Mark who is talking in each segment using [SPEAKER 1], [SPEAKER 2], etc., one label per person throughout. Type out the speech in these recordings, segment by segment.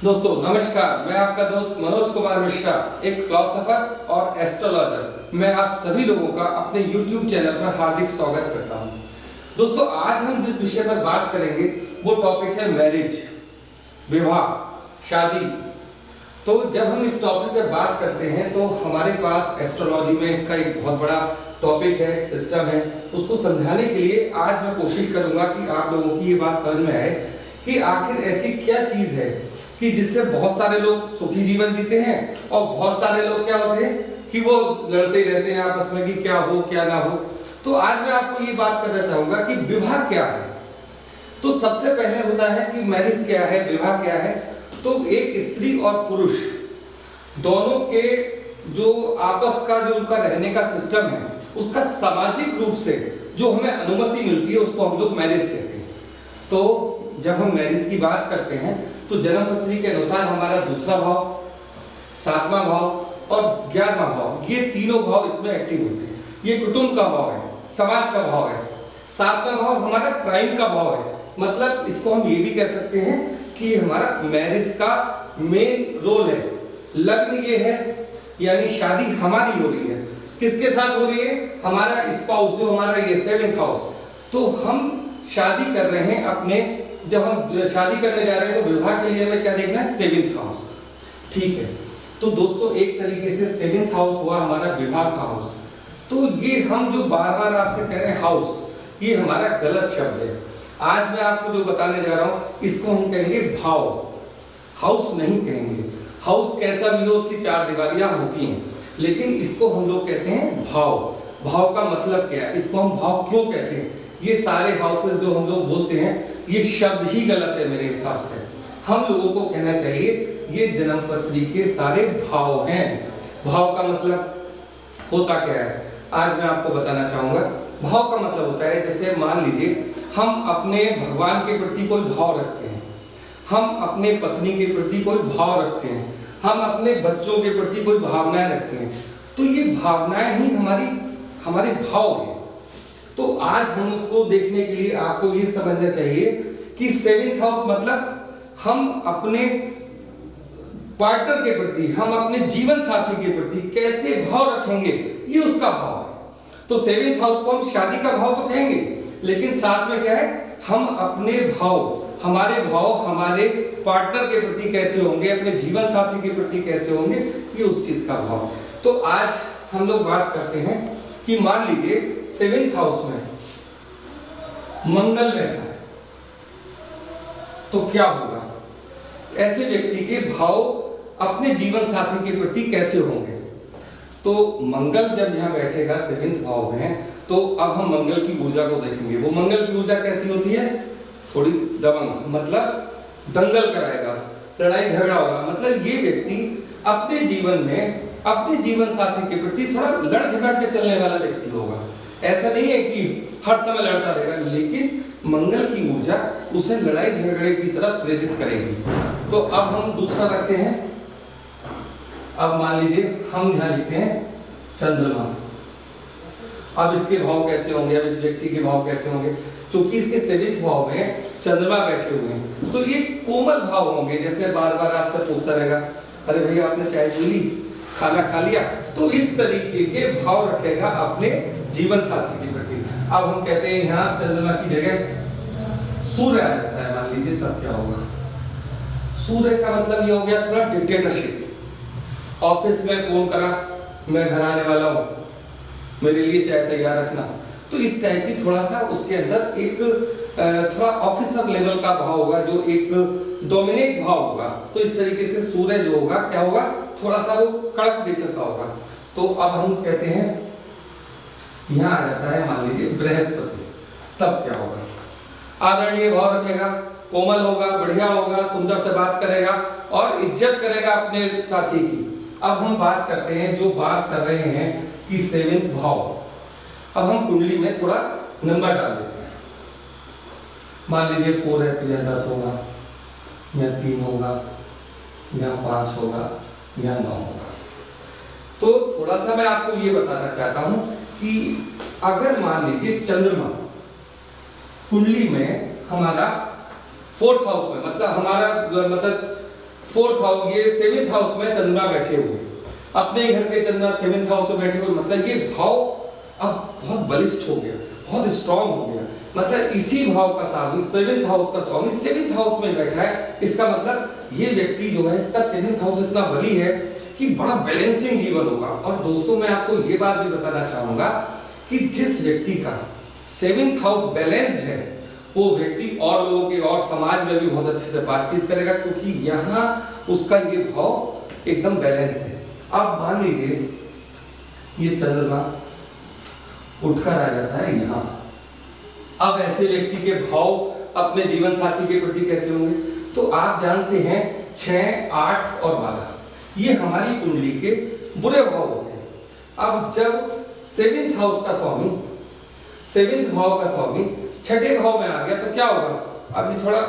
[SPEAKER 1] दोस्तों नमस्कार, मैं आपका दोस्त मनोज कुमार मिश्रा, एक फिलोसोफर और एस्ट्रोलॉजर। मैं आप सभी लोगों का अपने YouTube चैनल पर हार्दिक स्वागत करता हूं। दोस्तों आज हम जिस विषय पर बात करेंगे वो टॉपिक है मैरिज, विवाह, शादी। तो जब हम इस टॉपिक पर बात करते हैं तो हमारे पास एस्ट्रोलॉजी में इसका एक बहुत बड़ा टॉपिक है, एक सिस्टम है। उसको समझाने के लिए आज मैं कोशिश करूंगा कि आप लोगों की ये बात समझ में आए कि आखिर ऐसी क्या चीज है कि जिससे बहुत सारे लोग सुखी जीवन जीते हैं और बहुत सारे लोग क्या होते हैं कि वो लड़ते ही रहते हैं आपस में कि क्या हो क्या ना हो। तो आज मैं आपको ये बात करना चाहूंगा कि विवाह क्या है। तो सबसे पहले होता है कि मैरिज क्या है, विवाह क्या है। तो एक स्त्री और पुरुष दोनों के जो आपस का जो उनका रहने का सिस्टम है, उसका सामाजिक रूप से जो हमें अनुमति मिलती है उसको हम लोग मैरिज कहते हैं। तो जब हम मैरिज की बात करते हैं तो जन्म पत्री के अनुसार हमारा दूसरा भाव, सातवां भाव और 11वां भाव, ये तीनों भाव इसमें एक्टिव होते हैं। ये कुटुंब का भाव है, समाज का भाव है। सातवां भाव हमारा प्राइम का भाव है, मतलब इसको हम ये भी कह सकते हैं कि हमारा मैरिज का मेन रोल है। लग्न ये है, यानी शादी हमारी हो रही है। किसके साथ हो रही है? हमारा स्पाउस, जो हमारा ये 7th हाउस। तो हम शादी कर रहे हैं अपने, जब हम शादी करने जा रहे हैं तो विवाह के लिए हमें क्या देखना है? 7th house. ठीक है, तो दोस्तों एक तरीके से 7th हाउस हुआ हमारा विवाह का हाउस। तो ये हम जो बार बार आपसे कह रहे हैं हाउस, ये हमारा गलत शब्द है। आज मैं आपको जो बताने जा रहा हूं इसको हम कहेंगे भाव, हाउस नहीं कहेंगे। हाउस कैसा भी हो उसकी 4 दीवारियां होती हैं, लेकिन इसको हम लोग कहते हैं भाव। भाव का मतलब क्या है, इसको हम भाव क्यों कहते हैं? ये सारे हाउसेस जो हम लोग बोलते हैं ये शब्द ही गलत है मेरे हिसाब से। हम लोगों को कहना चाहिए ये जन्म पत्री के सारे भाव हैं। भाव का मतलब होता क्या है आज मैं आपको बताना चाहूंगा। भाव का मतलब होता है, जैसे मान लीजिए हम अपने भगवान के प्रति कोई भाव रखते हैं, हम अपने पत्नी के प्रति कोई भाव रखते हैं, हम अपने बच्चों के प्रति कोई भावनाएं रखते हैं। तो ये भावनाएं ही हमारे भाव हैं। तो आज हम उसको देखने के लिए आपको ये समझना चाहिए कि 7th हाउस मतलब हम अपने पार्टनर के प्रति, हम अपने जीवन साथी के प्रति कैसे भाव रखेंगे, ये उसका भाव है। तो 7th हाउस को हम शादी का भाव तो कहेंगे, लेकिन साथ में क्या है, हम अपने भाव, हमारे भाव हमारे पार्टनर के प्रति कैसे होंगे, अपने जीवन साथी के प्रति कैसे होंगे, ये उस चीज का भाव। तो आज हम लोग बात करते हैं कि मान लीजिए 7th हाउस में मंगल बैठा है तो क्या होगा? ऐसे व्यक्ति के भाव अपने जीवन साथी के प्रति कैसे होंगे? तो मंगल जब यहां बैठेगा 7th भाव में, तो अब हम मंगल की ऊर्जा को देखेंगे। वो मंगल की ऊर्जा कैसी होती है? थोड़ी दबंग, मतलब दंगल कराएगा, लड़ाई झगड़ा होगा। मतलब ये व्यक्ति अपने जीवन में अपने जीवन साथी के प्रति थोड़ा लड़ झगड़ के चलने वाला व्यक्ति होगा। ऐसा नहीं है कि हर समय लड़ता रहेगा, लेकिन मंगल की ऊर्जा उसे लड़ाई झगड़े की तरफ प्रेरित करेगी। तो अब हम दूसरा रखते हैं। अब मान लीजिए हम यहां लिखते हैं चंद्रमा। अब इसके भाव कैसे होंगे, अब इस व्यक्ति के भाव कैसे होंगे? क्योंकि इसके 7th भाव में चंद्रमा बैठे हुए हैं तो ये कोमल भाव होंगे। जैसे बार बार आपसे पूछता रहेगा, अरे भैया आपने चाय पी ली, खाना खा लिया? तो इस तरीके के भाव रखेगा अपने जीवन साथी के प्रति। अब हम कहते हैं यहाँ चंद्रमा की जगह सूर्य आ जाता है मान लीजिए, तब क्या होगा? सूर्य का मतलब ये हो गया थोड़ा डिक्टेटरशिप। ऑफिस में फोन करा, मैं घर आने वाला हूँ, मेरे लिए चाय तैयार रखना। तो इस टाइप की थोड़ा सा उसके अंदर एक थोड़ा ऑफिसर लेवल का भाव होगा, जो एक डोमिनेट भाव होगा। तो इस तरीके से सूर्य जो होगा क्या होगा? थोड़ा सा वो कड़क नेचर का होगा। तो अब हम कहते हैं यहां आ जाता है मान लीजिए बृहस्पति, तब क्या होगा? आदरणीय भाव रखेगा, कोमल होगा, बढ़िया होगा, सुंदर से बात करेगा और इज्जत करेगा अपने साथी की। अब हम बात करते हैं, जो बात कर रहे हैं कि 7th भाव। अब हम कुंडली में थोड़ा नंबर डाल देते हैं। मान लीजिए 4 है तो यह 10 होगा, या 3 होगा, या 5 होगा, या 9 होगा। तो थोड़ा सा मैं आपको ये बताना चाहता हूं कि अगर मान लीजिए चंद्रमा कुंडली में हमारा 4th हाउस में, मतलब हमारा मतलब फोर्थ हाउस, ये सेवेंथ हाउस में चंद्रमा बैठे हुए, अपने घर के चंद्रमा सेवेंथ हाउस में बैठे हुए, मतलब ये भाव अब बहुत बलिष्ठ हो गया, बहुत स्ट्रांग हो गया। मतलब इसी भाव का स्वामी, सेवेंथ हाउस का स्वामी सेवेंथ हाउस में बैठा है। इसका मतलब ये व्यक्ति जो है, इसका सेवेंथ हाउस इतना बली है कि बड़ा बैलेंसिंग जीवन होगा। और दोस्तों मैं आपको ये बात भी बताना चाहूंगा कि जिस व्यक्ति का सेवेंथ हाउस बैलेंस्ड है, वो व्यक्ति और लोगों के और समाज में भी बहुत अच्छे से बातचीत करेगा, क्योंकि यहाँ उसका ये भाव एकदम बैलेंस है। अब मान लीजिए ये चंद्रमा उठकर आ जाता है यहाँ, अब ऐसे व्यक्ति के भाव अपने जीवन साथी के प्रति कैसे होंगे? तो आप जानते हैं 6, 8 और 12 ये हमारी कुंडली के बुरे भाव होते हैं। अब जब सेवेंथ हाउस का स्वामी, सेवेंथ भाव का स्वामी छठे भाव में आ गया तो क्या होगा? अभी थोड़ा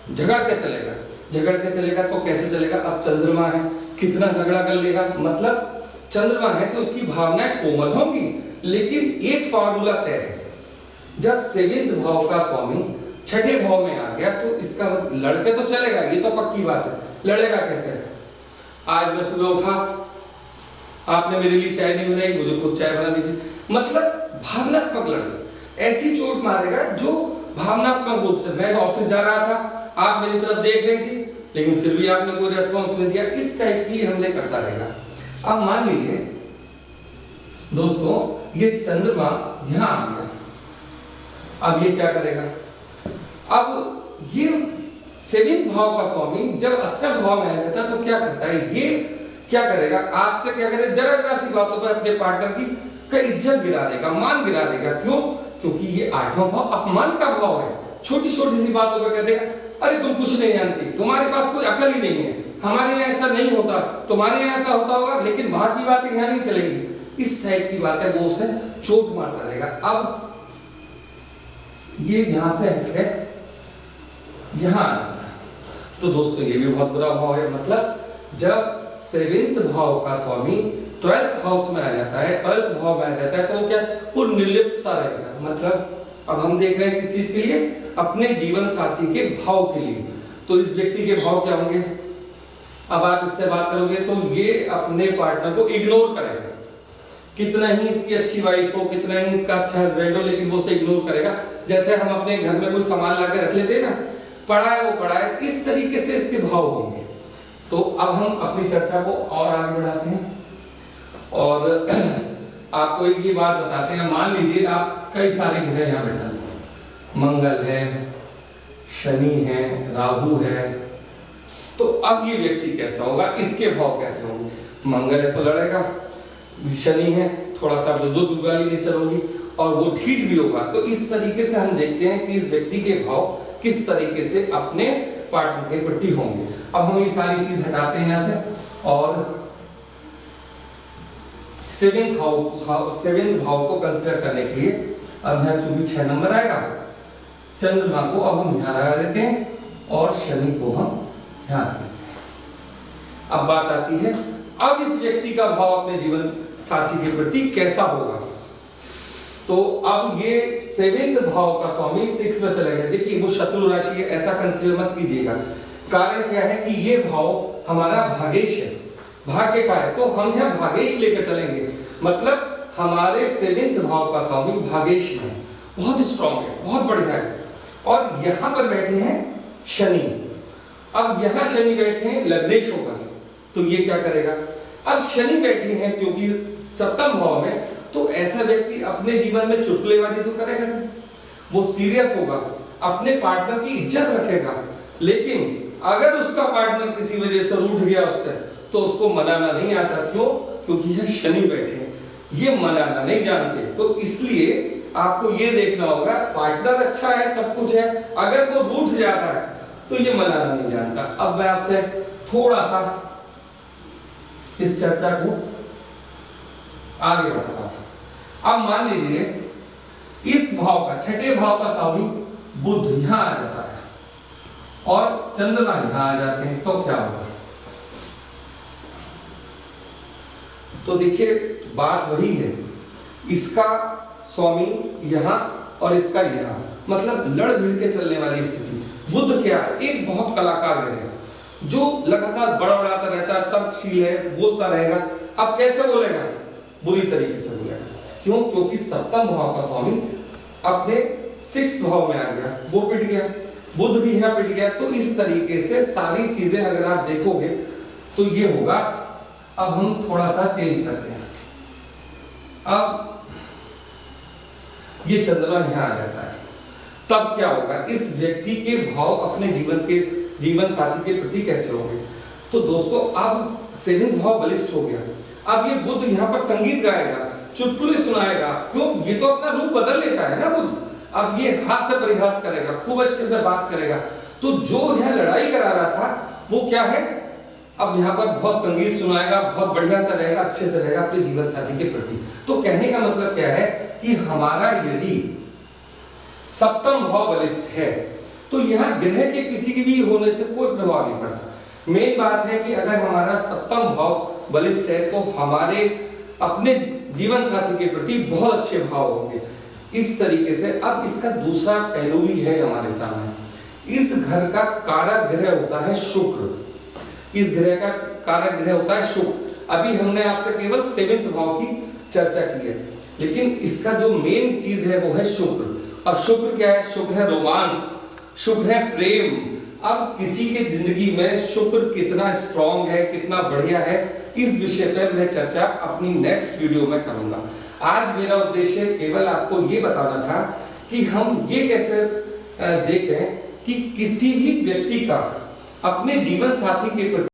[SPEAKER 1] झगड़ के चलेगा, झगड़ के चलेगा तो कैसे चलेगा? अब चंद्रमा है, कितना झगड़ा कर लेगा? मतलब चंद्रमा है तो उसकी भावनाएं कोमल होंगी, लेकिन एक फार्मूला तय है, जब सेवेंथ भाव का स्वामी छठे भाव में आ गया तो इसका लड़के तो चलेगा, ये तो पक्की बात है। लड़ेगा कैसे? आज मैं सुबह उठा, आपने मेरे लिए चाय नहीं बनाई, मुझे खुद चाय बनानी थी, मतलब भावनात्मक लड़ेगा, ऐसी चोट मारेगा जो भावनात्मक रूप से, मैं ऑफिस जा रहा था, आप मेरी तरफ देख रही थी, लेकिन फिर भी आपने कोई रेस्पॉन्स नहीं दिया, इस टाइप की हमले करता रहेगा। अब मान लीजिए दोस्तों ये चंद्रमा यहां आ गया, अब ये क्या करेगा? अब ये सेवेंथ भाव का स्वामी जब अष्टम भाव में आ जाता है तो क्या करता है? ये क्या करेगा? आपसे क्या करेगा? जरा जरा सी बातों पर अपने पार्टनर की इज्जत गिरा देगा, मान गिरा देगा। क्यों? क्योंकि ये आठवां भाव अपमान का भाव है। छोटी छोटी सी बातों पर कह देगा, अरे तुम कुछ नहीं जानती, तुम्हारे पास कोई अकल ही नहीं है, हमारे यहाँ ऐसा नहीं होता, तुम्हारे यहाँ ऐसा होता होगा, लेकिन बाहर की बातें यहाँ नहीं चलेंगी। इस टाइप की बातें वो उसे चोट मारता रहेगा। अब ये यहां से हट के यहां आ जाता है, तो दोस्तों ये भी बहुत बुरा भाव है। मतलब जब सेवेंथ भाव का स्वामी 12th हाउस में आ जाता है, 12th भाव में आ जाता है, तो क्या? वो निर्लिप्त सा रहेगा। मतलब अब हम देख रहे हैं किस चीज के लिए? अपने जीवन साथी के भाव के लिए। तो इस व्यक्ति के भाव क्या होंगे? अब आप इससे बात करोगे तो ये अपने पार्टनर को इग्नोर करेगा, कितना ही इसकी अच्छी वाइफ हो, कितना ही इसका अच्छा हस्बैंड हो, लेकिन वो उसे इग्नोर करेगा। जैसे हम अपने घर में कोई सामान लाकर रख लेते हैं ना, पड़ा है वो पड़ा है, इस तरीके से इसके भाव होंगे। तो अब हम अपनी चर्चा को और आगे बढ़ाते हैं और आपको एक ये बात बताते हैं। मान लीजिए आप कई सारे ग्रह यहाँ बैठा लीजिए, मंगल है, शनि है, राहु है, तो अब ये व्यक्ति कैसा होगा? इसके भाव कैसे होंगे? मंगल है तो लड़ेगा, शनि है थोड़ा सा बुजुर्ग वाली नेचर होगी, और वो ढीठ भी होगा। तो इस तरीके से हम देखते हैं कि इस व्यक्ति के भाव किस तरीके से अपने पार्टनर के प्रति होंगे। अब हम ये सारी चीज हटाते हैं यहाँ से और सेवेंथ भाव को कंसिडर करने के लिए अब यहाँ चूंकि 6 नंबर आएगा, चंद्रमा को अब हम यहाँ लगा देते हैं और शनि को हम यहाँ रख देते हैं। अब बात आती है, अब इस व्यक्ति का भाव अपने जीवन साथी के प्रति कैसा होगा? तो अब ये सेवेंथ भाव का स्वामी 6 में चला गया। देखिए वो शत्रु राशि है, ऐसा कंसीडर मत कीजिएगा। कारण क्या है कि ये भाव हमारा भागेश है, भाग्य का है, तो हम यहाँ भागेश लेकर चलेंगे। मतलब हमारे सेवेंथ भाव का स्वामी भागेश में बहुत स्ट्रॉन्ग है, बहुत बढ़िया है, और यहाँ पर बैठे हैं शनि। अब यहाँ शनि बैठे हैं लग्नेश होकर, तो ये क्या करेगा? अब शनि बैठे हैं क्योंकि 7th भाव में, तो ऐसा व्यक्ति अपने जीवन में चुटकुलेबाजी तो करेगा नहीं, वो सीरियस होगा, अपने पार्टनर की इज्जत रखेगा। लेकिन अगर उसका पार्टनर किसी वजह से रूठ गया उससे, तो उसको मनाना नहीं आता। क्यों? क्योंकि ये शनि बैठे हैं, ये मनाना नहीं जानते। तो इसलिए आपको ये देखना होगा, पार्टनर अच्छा है, सब कुछ है, अगर वो रूठ जाता है तो ये मनाना नहीं जानता। अब मैं आपसे थोड़ा सा इस चर्चा को आगे बढ़ाता हूं। अब मान लीजिए इस भाव का, 6ठे भाव का स्वामी बुध यहां आ जाता है और चंद्रमा यहां आ जाते हैं, तो क्या होगा? तो देखिए बात वही है, इसका स्वामी यहां और इसका यहां, मतलब लड़ भिड़ के चलने वाली स्थिति। बुध क्या? एक बहुत कलाकार ग्रह है, जो लगातार बड़बड़ाता रहता है, तर्कशील है, बोलता रहेगा, अब कैसे बोलेगा? बुरी तरीके से बोलेगा। क्यों? क्योंकि सप्तम भाव का स्वामी अपने 6 भाव में आ गया, वो पिट गया, बुध भी यहाँ पिट गया। तो इस तरीके से सारी चीजें अगर आप देखोगे तो ये होगा। अब हम थोड़ा सा चेंज करते हैं। अब ये चंद्रमा यहाँ आ जाता है, तब क्या होगा? इस व्यक्ति के भाव अपने जीवन साथी के प्रति कैसे होंगे? तो दोस्तों अब 7वां भाव बलिष्ठ हो गया। अब ये बुध यहाँ पर संगीत गाएगा, चुटकुले सुनाएगा। क्यों? ये तो अपना रूप बदल लेता है ना बुध। अब ये हास्य परिहास करेगा, खूब अच्छे से बात करेगा। तो जो यहाँ लड़ाई करा रहा था वो क्या है? अब यहाँ पर बहुत संगीत सुनाएगा, बहुत बढ़िया सा रहेगा, अच्छे से रहेगा अपने जीवन साथी के प्रति। तो कहने का मतलब क्या है कि हमारा यदि सप्तम भाव बलिष्ठ है तो यहाँ ग्रह के किसी की भी होने से कोई प्रभाव नहीं पड़ता। मेन बात है कि अगर हमारा सप्तम भाव बलिष्ठ है तो हमारे अपने जीवन साथी के प्रति बहुत अच्छे भाव होंगे। इस तरीके से अब इसका दूसरा पहलू भी है हमारे सामने। इस घर का कारक ग्रह होता है शुक्र। इस ग्रह का कारक ग्रह होता है शुक्र। अभी हमने आपसे केवल 7वें भाव की चर्चा की है, लेकिन इसका जो मेन चीज है वो है शुक्र। और शुक्र क्या है? शुक्र है रोमांस, शुक्र है प्रेम। अब किसी के जिंदगी में शुक्र कितना स्ट्रॉन्ग है, कितना बढ़िया है, इस विषय पर मैं चर्चा अपनी नेक्स्ट वीडियो में करूंगा। आज मेरा उद्देश्य केवल आपको ये बताना था कि हम ये कैसे देखें कि किसी भी व्यक्ति का अपने जीवन साथी के प्रति